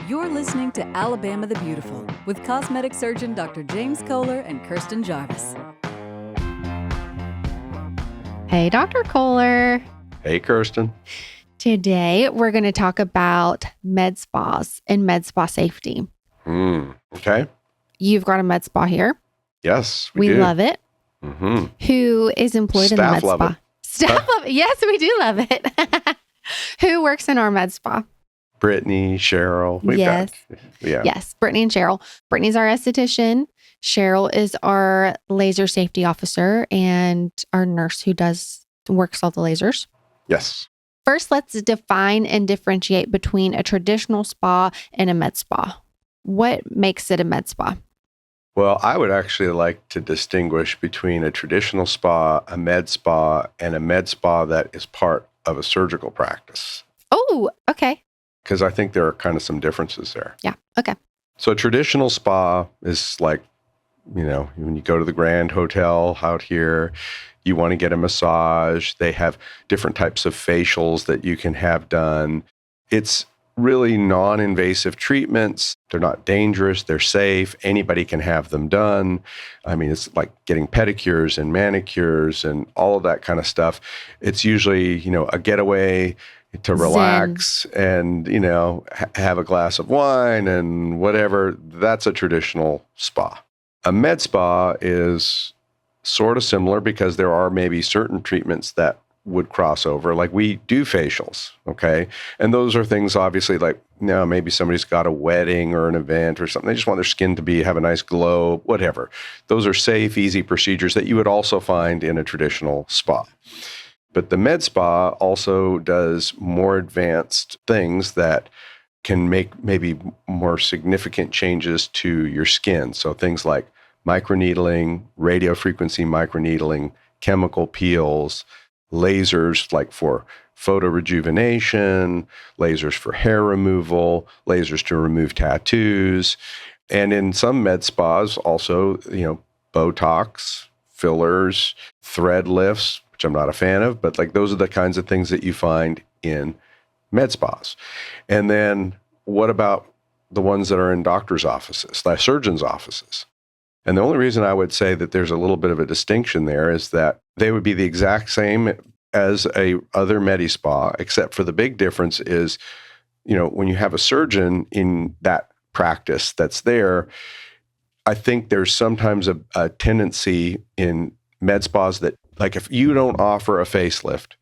You're listening to Alabama the Beautiful with cosmetic surgeon Dr. James Koehler and Kirstin Jarvis. Hey, Dr. Koehler. Hey, Kirstin. Today, we're going to talk about med spas and med spa safety. Okay. You've got a med spa here. Yes, we do. love it. Mm-hmm. Who is employed in the med Staff love spa? it. Staff love it. Yes, we do love it. Who works in our med spa? Brittany, Cheryl. Yes, Brittany and Cheryl. Brittany's our esthetician. Cheryl is our laser safety officer and our nurse who works all the lasers. Yes. First, let's define and differentiate between a traditional spa and a med spa. What makes it a med spa? Well, I would actually like to distinguish between a traditional spa, a med spa, and a med spa that is part of a surgical practice. Oh, okay. Because I think there are kind of some differences there. Yeah, okay. So a traditional spa is like, when you go to the Grand Hotel out here, you want to get a massage. They have different types of facials that you can have done. It's really non-invasive treatments. They're not dangerous. They're safe. Anybody can have them done. I mean, it's like getting pedicures and manicures and all of that kind of stuff. It's usually, a getaway to relax and, have a glass of wine and whatever. That's a traditional spa. A med spa is sort of similar because there are maybe certain treatments that would cross over. Like we do facials, okay? And those are things obviously like, maybe somebody's got a wedding or an event or something. They just want their skin to have a nice glow, whatever. Those are safe, easy procedures that you would also find in a traditional spa. But the med spa also does more advanced things that can make maybe more significant changes to your skin. So things like microneedling, radiofrequency microneedling, chemical peels, lasers like for photorejuvenation, lasers for hair removal, lasers to remove tattoos. And in some med spas also, Botox, fillers, thread lifts, which I'm not a fan of, but like those are the kinds of things that you find in med spas. And then what about the ones that are in doctors' offices, like surgeons' offices? And the only reason I would say that there's a little bit of a distinction there is that they would be the exact same as a other med spa, except for the big difference is, when you have a surgeon in that practice that's there, I think there's sometimes a tendency in med spas that, like, if you don't offer a facelift,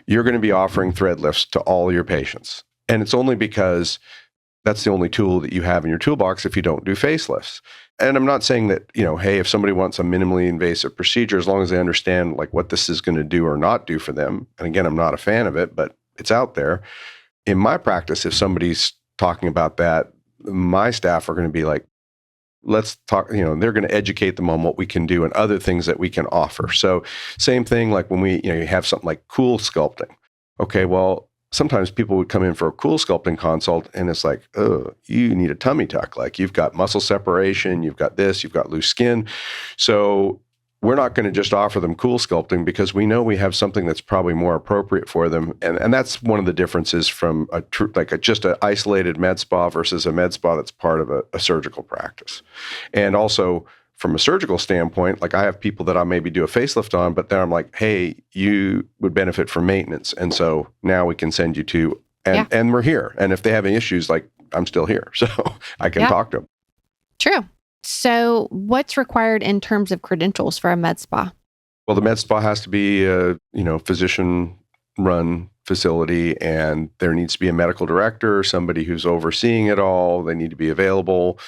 you're going to be offering thread lifts to all your patients. And it's only because that's the only tool that you have in your toolbox if you don't do facelifts. And I'm not saying that, hey, if somebody wants a minimally invasive procedure, as long as they understand like what this is going to do or not do for them. And again, I'm not a fan of it, but it's out there. In my practice, if somebody's talking about that, my staff are going to be like, let's talk, they're going to educate them on what we can do and other things that we can offer. So same thing, like when we, you have something like cool sculpting. Okay, well, sometimes people would come in for a cool sculpting consult and it's like, oh, you need a tummy tuck. Like you've got muscle separation, you've got this, you've got loose skin. So we're not going to just offer them cool sculpting because we know we have something that's probably more appropriate for them. And that's one of the differences from just an isolated med spa versus a med spa that's part of a surgical practice. And also from a surgical standpoint, like I have people that I maybe do a facelift on, but then I'm like, hey, you would benefit from maintenance. And so now we can send you to, and we're here. And if they have any issues, like I'm still here. So I can talk to them. True. So what's required in terms of credentials for a med spa? Well, the med spa has to be a, physician-run facility, and there needs to be a medical director, somebody who's overseeing it all. They need to be available.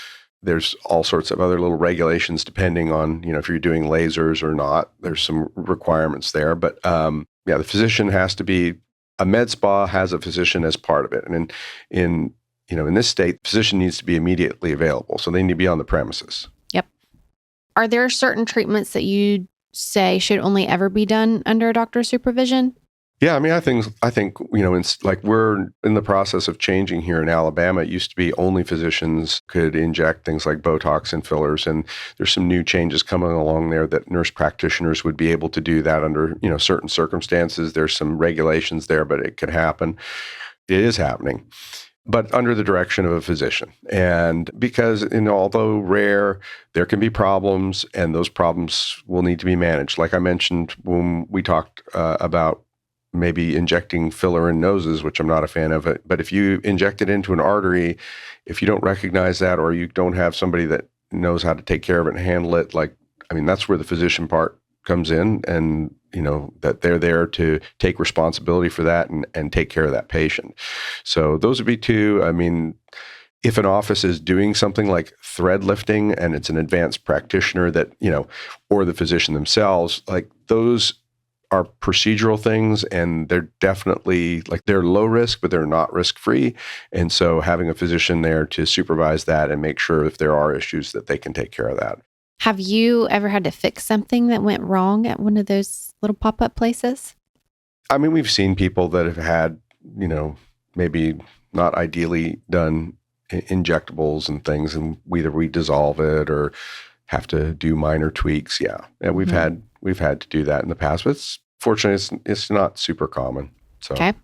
There's all sorts of other little regulations depending on, if you're doing lasers or not. There's some requirements there. But the physician has to be, a med spa has a physician as part of it. And in this state, the physician needs to be immediately available. So they need to be on the premises. Yep. Are there certain treatments that you say should only ever be done under a doctor's supervision? Yeah, I mean, I think it's like we're in the process of changing here in Alabama. It used to be only physicians could inject things like Botox and fillers, and there's some new changes coming along there that nurse practitioners would be able to do that under, certain circumstances. There's some regulations there, but it could happen. It is happening. but under the direction of a physician. And because, although rare, there can be problems, and those problems will need to be managed. Like I mentioned when we talked about maybe injecting filler in noses, which I'm not a fan of it. But if you inject it into an artery, if you don't recognize that, or you don't have somebody that knows how to take care of it and handle it, that's where the physician part comes in, and that they're there to take responsibility for that and take care of that patient. So those would be two. If an office is doing something like thread lifting and it's an advanced practitioner that, or the physician themselves, those are procedural things, and they're definitely they're low risk, but they're not risk free. And so having a physician there to supervise that and make sure if there are issues that they can take care of that. Have you ever had to fix something that went wrong at one of those little pop-up places? We've seen people that have had, maybe not ideally done injectables and things, and either we dissolve it or have to do minor tweaks. Yeah. And we've had to do that in the past, but fortunately it's not super common. So. Okay.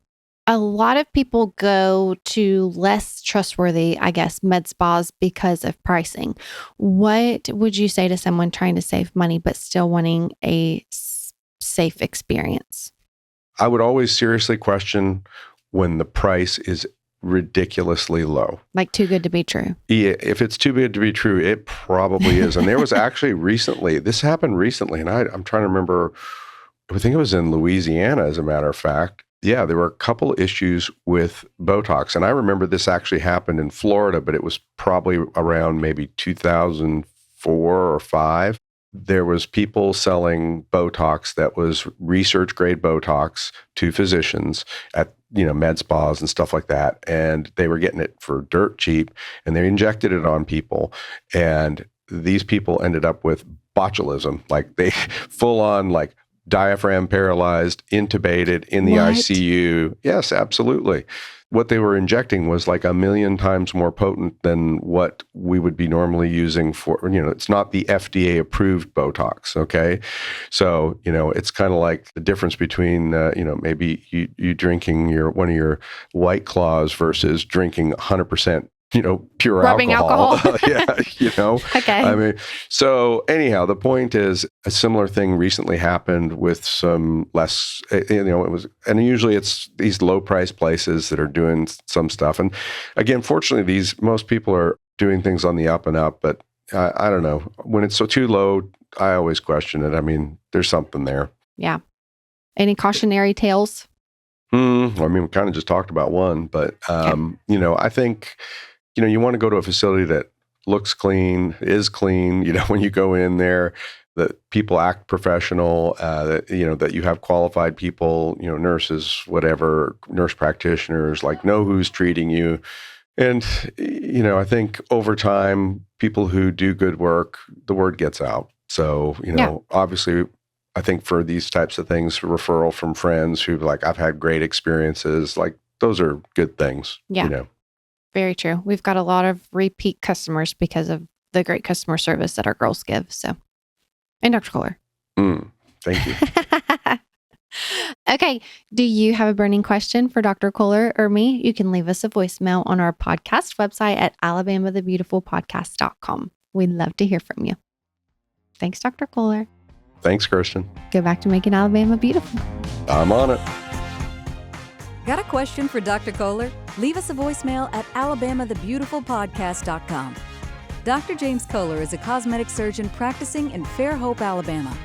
A lot of people go to less trustworthy, med spas because of pricing. What would you say to someone trying to save money but still wanting a safe experience? I would always seriously question when the price is ridiculously low. Like too good to be true. Yeah, if it's too good to be true, it probably is. And there was actually this happened recently, and I'm trying to remember, I think it was in Louisiana, as a matter of fact. Yeah, there were a couple issues with Botox. And I remember this actually happened in Florida, but it was probably around maybe 2004 or 5. There was people selling Botox that was research grade Botox to physicians at, med spas and stuff like that. And they were getting it for dirt cheap, and they injected it on people. And these people ended up with botulism, they full on diaphragm paralyzed, intubated in the ICU. Yes, absolutely. What they were injecting was 1 million times more potent than what we would be normally using for, it's not the FDA approved Botox. Okay. So, it's kind of like the difference between, maybe you drinking one of your White Claws versus drinking 100% pure rubbing alcohol. Yeah, Okay. So anyhow, the point is a similar thing recently happened with some less, it was, and usually it's these low price places that are doing some stuff. And again, fortunately, most people are doing things on the up and up, but I don't know, when it's so too low, I always question it. There's something there. Yeah. Any cautionary tales? We kind of just talked about one, but, I think, you want to go to a facility that looks clean, is clean, when you go in there, that people act professional, that you have qualified people, nurses, whatever, nurse practitioners, know who's treating you. And, I think over time, people who do good work, the word gets out. So, obviously, I think for these types of things, referral from friends who I've had great experiences, those are good things. Yeah. Very true. We've got a lot of repeat customers because of the great customer service that our girls give. So, and Dr. Koehler. Thank you. Okay. Do you have a burning question for Dr. Koehler or me? You can leave us a voicemail on our podcast website at alabamathebeautifulpodcast.com. We'd love to hear from you. Thanks, Dr. Koehler. Thanks, Kirstin. Go back to making Alabama beautiful. I'm on it. Got a question for Dr. Koehler? Leave us a voicemail at alabamathebeautifulpodcast.com. Dr. James Koehler is a cosmetic surgeon practicing in Fairhope, Alabama.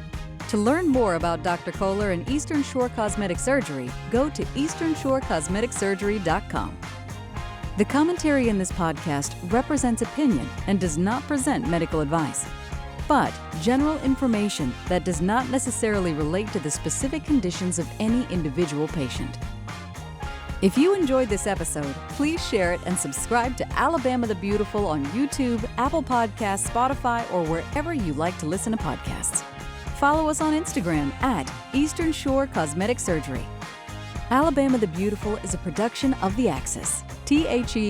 To learn more about Dr. Koehler and Eastern Shore Cosmetic Surgery, go to easternshorecosmeticsurgery.com. The commentary in this podcast represents opinion and does not present medical advice, but general information that does not necessarily relate to the specific conditions of any individual patient. If you enjoyed this episode, please share it and subscribe to Alabama the Beautiful on YouTube, Apple Podcasts, Spotify, or wherever you like to listen to podcasts. Follow us on Instagram at Eastern Shore Cosmetic Surgery. Alabama the Beautiful is a production of The Axis, THEAXIS.io.